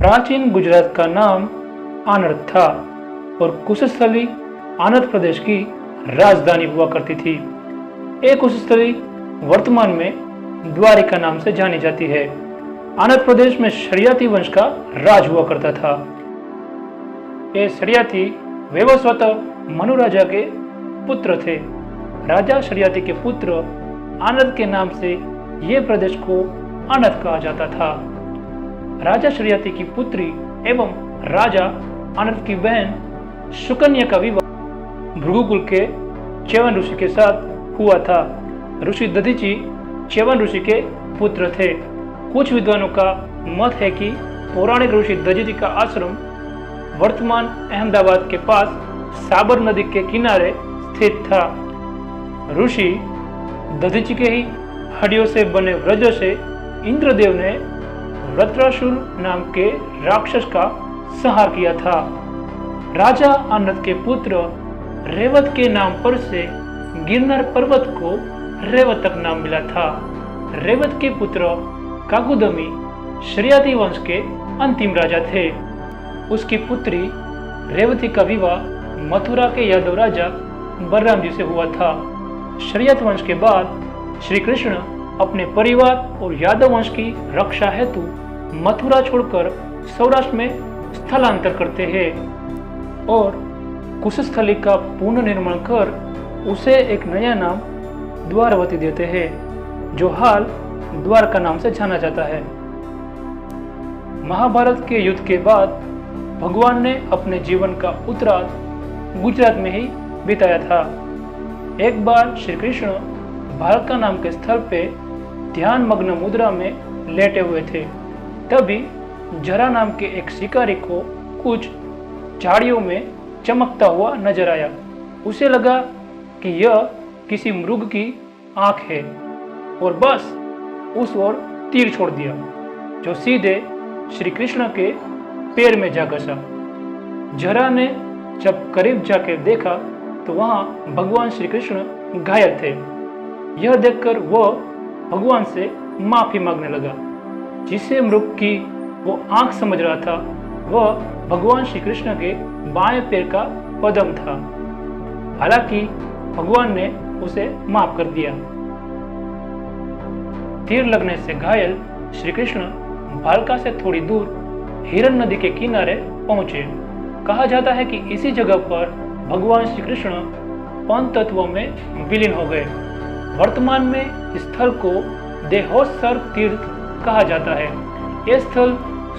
प्राचीन गुजरात का नाम आनर्त था और कुशस्थली आंध्र प्रदेश की राजधानी हुआ करती थी। एक कुशस्थली वर्तमान में द्वारिका नाम से जानी जाती है। आंध्र प्रदेश में शरियाती वंश का राज हुआ करता था। ये शरियाती वैवस्वत मनु राजा के पुत्र थे। राजा शरियाती के पुत्र आनर्त के नाम से यह प्रदेश को आनर्त कहा जाता था। राजा शरियाती की पुत्री एवं राजा आनर्त की बहन सुकन्या का विवाह भृगुकुल के च्यवन ऋषि के साथ हुआ था। ऋषि दधीची च्यवन ऋषि के पुत्र थे। कुछ विद्वानों का मत है कि पौराणिक ऋषि दधीची का आश्रम वर्तमान अहमदाबाद के पास साबर नदी के किनारे स्थित था। ऋषि दधीची के ही हड्डियों से बने व्रज से इंद्रदेव ने वृत्रासुर नाम के राक्षस का संहार किया था। राजा आनर्त के पुत्र रेवत के नाम पर से गिरनार पर्वत को रेवतक नाम मिला था। रेवत के पुत्र काकुदमी शरियाती वंश के अंतिम राजा थे। उसकी पुत्री रेवती का विवाह मथुरा के यादव राजा बलराम जी से हुआ था। शरियत वंश के बाद श्री कृष्ण अपने परिवार और यादव वंश की रक्षा हेतु मथुरा छोड़कर सौराष्ट्र में स्थलांतर करते हैं और कुशस्थली का पुनर्निर्माण कर उसे एक नया नाम द्वारवती देते हैं, जो हाल द्वारका नाम से जाना जाता है। महाभारत के युद्ध के बाद भगवान ने अपने जीवन का उत्तरार्ध गुजरात में ही बिताया था। एक बार श्री कृष्ण भारका नाम के स्थल पे ध्यान मग्न मुद्रा में लेटे हुए थे। तभी जरा नाम के एक शिकारी को कुछ झाड़ियों में चमकता हुआ नजर आया। उसे लगा कि यह किसी मृग की आंख है और बस उस ओर तीर छोड़ दिया, जो सीधे श्री कृष्ण के पैर में जा घसा। जरा ने जब करीब जाकर देखा तो वहां भगवान श्री कृष्ण घायल थे। यह देखकर वह भगवान से माफी मांगने लगा। जिसे मृग की वो आंख समझ रहा था वह भगवान श्री कृष्ण के बाएं पैर का पदम था। हालांकि भगवान ने उसे माफ कर दिया। तीर लगने से घायल श्री कृष्ण भालका से थोड़ी दूर हिरन नदी के किनारे पहुंचे। कहा जाता है कि इसी जगह पर भगवान श्री कृष्ण पंचतत्व में विलीन हो गए। वर्तमान में इस स्थल को देहोत्सर्ग तीर्थ कहा जाता है। यह स्थल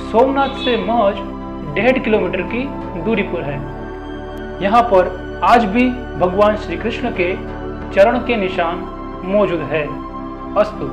सोमनाथ से महज 1.5 किलोमीटर की दूरी पर है। यहाँ पर आज भी भगवान श्री कृष्ण के चरण के निशान मौजूद है। अस्तु।